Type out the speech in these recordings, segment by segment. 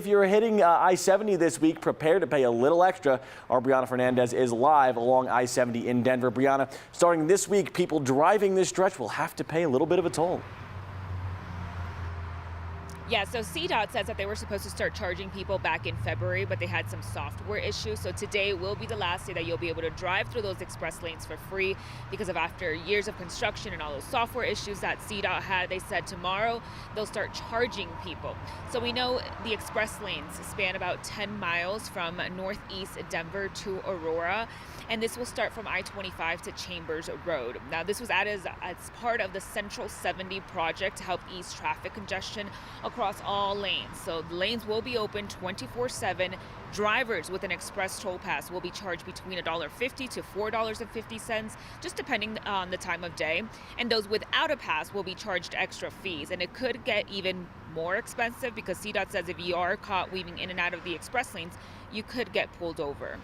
If you're hitting I-70 this week, prepare to pay a little extra. Our Brianna Fernandez is live along I-70 in Denver. Brianna, starting this week, people driving this stretch will have to pay a little bit of a toll. Yeah, so CDOT says that they were supposed to start charging people back in February, but they had some software issues. So today will be the last day that you'll be able to drive through those express lanes for free because of after years of construction and all those software issues that CDOT had. They said tomorrow they'll start charging people. So we know the express lanes span about 10 miles from northeast Denver to Aurora. And this will start from I-25 to Chambers Road. Now, this was added as part of the Central 70 project to help ease traffic congestion across all lanes. So the lanes will be open 24/7. Drivers with an express toll pass will be charged between $1.50 to $4.50, just depending on the time of day. And those without a pass will be charged extra fees. And it could get even more expensive because CDOT says if you are caught weaving in and out of the express lanes, you could get pulled over.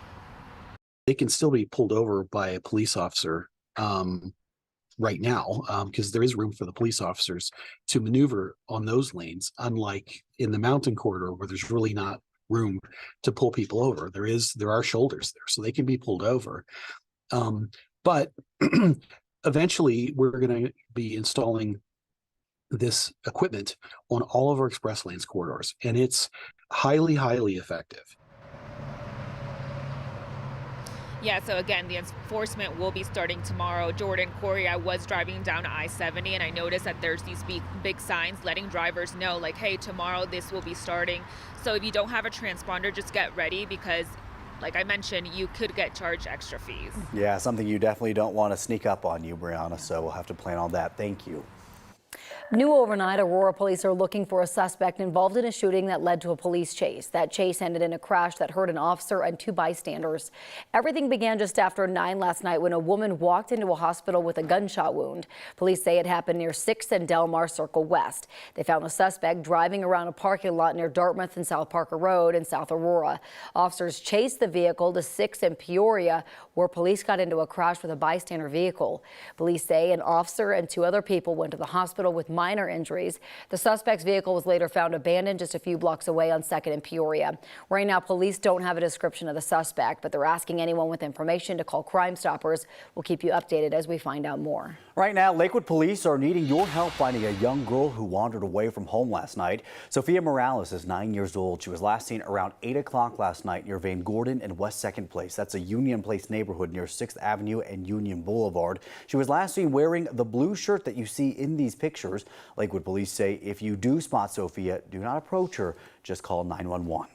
They can still be pulled over by a police officer right now because there is room for the police officers to maneuver on those lanes, unlike in the mountain corridor where there's really not room to pull people over. There are shoulders there, so they can be pulled over. But eventually we're going to be installing this equipment on all of our express lanes corridors, and it's highly, highly effective. Yeah, so again, the enforcement will be starting tomorrow. Jordan, Corey, I was driving down I-70 and I noticed that there's these big signs letting drivers know, like, hey, tomorrow this will be starting. So if you don't have a transponder, just get ready because, like I mentioned, you could get charged extra fees. Yeah, something you definitely don't want to sneak up on you, Brianna, so we'll have to plan on that. Thank you. New overnight, Aurora police are looking for a suspect involved in a shooting that led to a police chase. That chase ended in a crash that hurt an officer and 2 bystanders. Everything began just after 9 last night when a woman walked into a hospital with a gunshot wound. Police say it happened near 6th and Delmar Circle West. They found a suspect driving around a parking lot near Dartmouth and South Parker Road in South Aurora. Officers chased the vehicle to 6th and Peoria, where police got into a crash with a bystander vehicle. Police say an officer and 2 other people went to the hospital with minor injuries. The suspect's vehicle was later found abandoned just a few blocks away on 2nd and Peoria. Right now, police don't have a description of the suspect, but they're asking anyone with information to call Crime Stoppers. We'll keep you updated as we find out more. Right now, Lakewood police are needing your help finding a young girl who wandered away from home last night. Sophia Morales is 9 years old. She was last seen around 8 o'clock last night near Van Gordon and West 2nd Place. That's a Union Place neighborhood near 6th Avenue and Union Boulevard. She was last seen wearing the blue shirt that you see in these pictures. Lakewood police say if you do spot Sophia, do not approach her. Just call 911.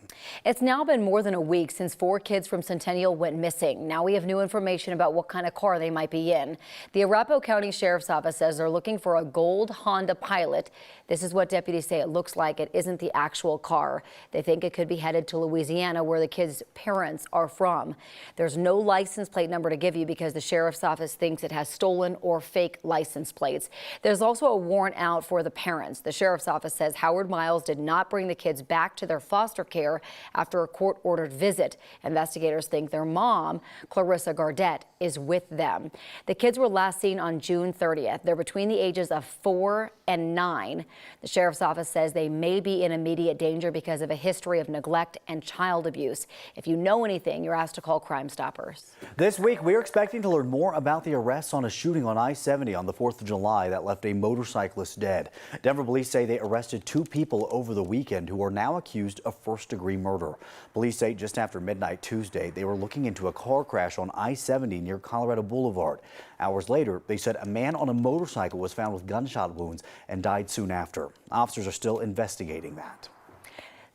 It's now been more than a week since 4 kids from Centennial went missing. Now we have new information about what kind of car they might be in. The Arapahoe County Sheriff's Office says they're looking for a gold Honda Pilot. This is what deputies say it looks like. It isn't the actual car. They think it could be headed to Louisiana, where the kids' parents are from. There's no license plate number to give you because the Sheriff's Office thinks it has stolen or fake license plates. There's also a warrant out for the parents. The Sheriff's Office says Howard Miles did not bring the kids back to their foster care after a court-ordered visit. Investigators think their mom, Clarissa Gardette, is with them. The kids were last seen on June 30th. They're between the ages of 4 and 9. The Sheriff's Office says they may be in immediate danger because of a history of neglect and child abuse. If you know anything, you're asked to call Crime Stoppers. This week, we're expecting to learn more about the arrests on a shooting on I-70 on the 4th of July that left a motorcyclist dead. Denver police say they arrested 2 people over the weekend who are now accused of first-degree murder. Police say just after midnight Tuesday, they were looking into a car crash on I-70 near Colorado Boulevard. Hours later, they said a man on a motorcycle was found with gunshot wounds and died soon after. Officers are still investigating that.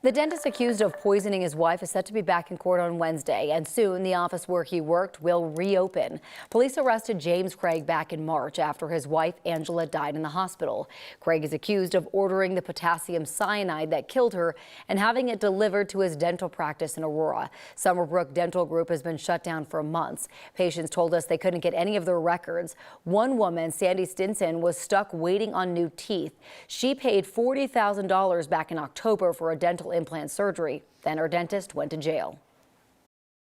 The dentist accused of poisoning his wife is set to be back in court on Wednesday, and soon the office where he worked will reopen. Police arrested James Craig back in March after his wife Angela died in the hospital. Craig is accused of ordering the potassium cyanide that killed her and having it delivered to his dental practice in Aurora. Summerbrook Dental Group has been shut down for months. Patients told us they couldn't get any of their records. One woman, Sandy Stinson, was stuck waiting on new teeth. She paid $40,000 back in October for a dental implant surgery. Then her dentist went to jail.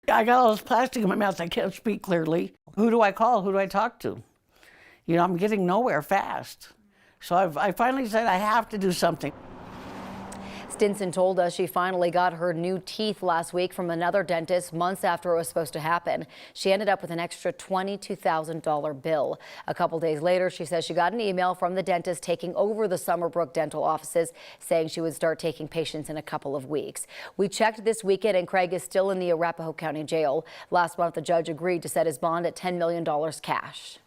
I got all this plastic in my mouth. I can't speak clearly. Who do I call? Who do I talk to? You know, I'm getting nowhere fast. So I finally said I have to do something. Stinson told us she finally got her new teeth last week from another dentist months after it was supposed to happen. She ended up with an extra $22,000 bill. A couple days later, she says she got an email from the dentist taking over the Summerbrook dental offices saying she would start taking patients in a couple of weeks. We checked this weekend and Craig is still in the Arapahoe County Jail. Last month, the judge agreed to set his bond at $10 million cash.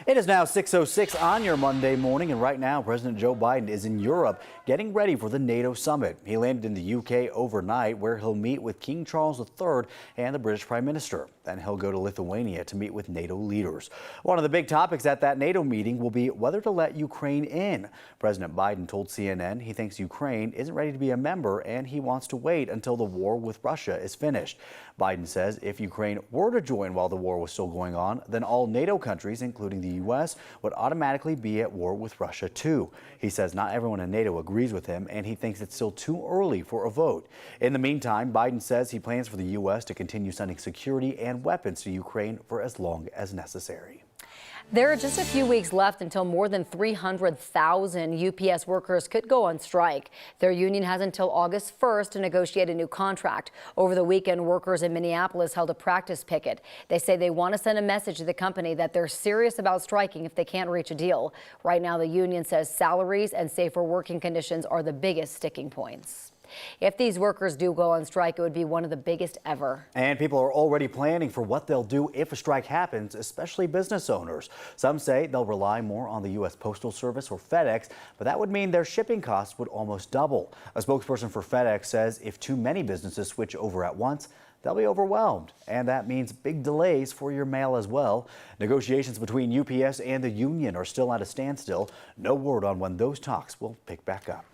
It is now 6:06 on your Monday morning, and right now President Joe Biden is in Europe getting ready for the NATO summit. He landed in the UK overnight, where he'll meet with King Charles III and the British Prime Minister. Then he'll go to Lithuania to meet with NATO leaders. One of the big topics at that NATO meeting will be whether to let Ukraine in. President Biden told CNN he thinks Ukraine isn't ready to be a member and he wants to wait until the war with Russia is finished. Biden says if Ukraine were to join while the war was still going on, then all NATO countries, including the U.S., would automatically be at war with Russia too. He says not everyone in NATO agrees with him and he thinks it's still too early for a vote. In the meantime, Biden says he plans for the U.S. to continue sending security and weapons to Ukraine for as long as necessary. There are just a few weeks left until more than 300,000 UPS workers could go on strike. Their union has until August 1st to negotiate a new contract. Over the weekend, workers in Minneapolis held a practice picket. They say they want to send a message to the company that they're serious about striking if they can't reach a deal. Right now, the union says salaries and safer working conditions are the biggest sticking points. If these workers do go on strike, it would be one of the biggest ever. And people are already planning for what they'll do if a strike happens, especially business owners. Some say they'll rely more on the U.S. Postal Service or FedEx, but that would mean their shipping costs would almost double. A spokesperson for FedEx says if too many businesses switch over at once, they'll be overwhelmed, and that means big delays for your mail as well. Negotiations between UPS and the union are still at a standstill. No word on when those talks will pick back up.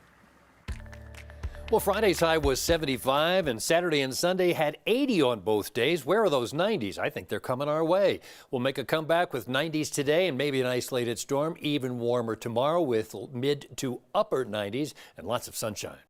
Well, Friday's high was 75, and Saturday and Sunday had 80 on both days. Where are those 90s? I think they're coming our way. We'll make a comeback with 90s today and maybe an isolated storm. Even warmer tomorrow with mid to upper 90s and lots of sunshine.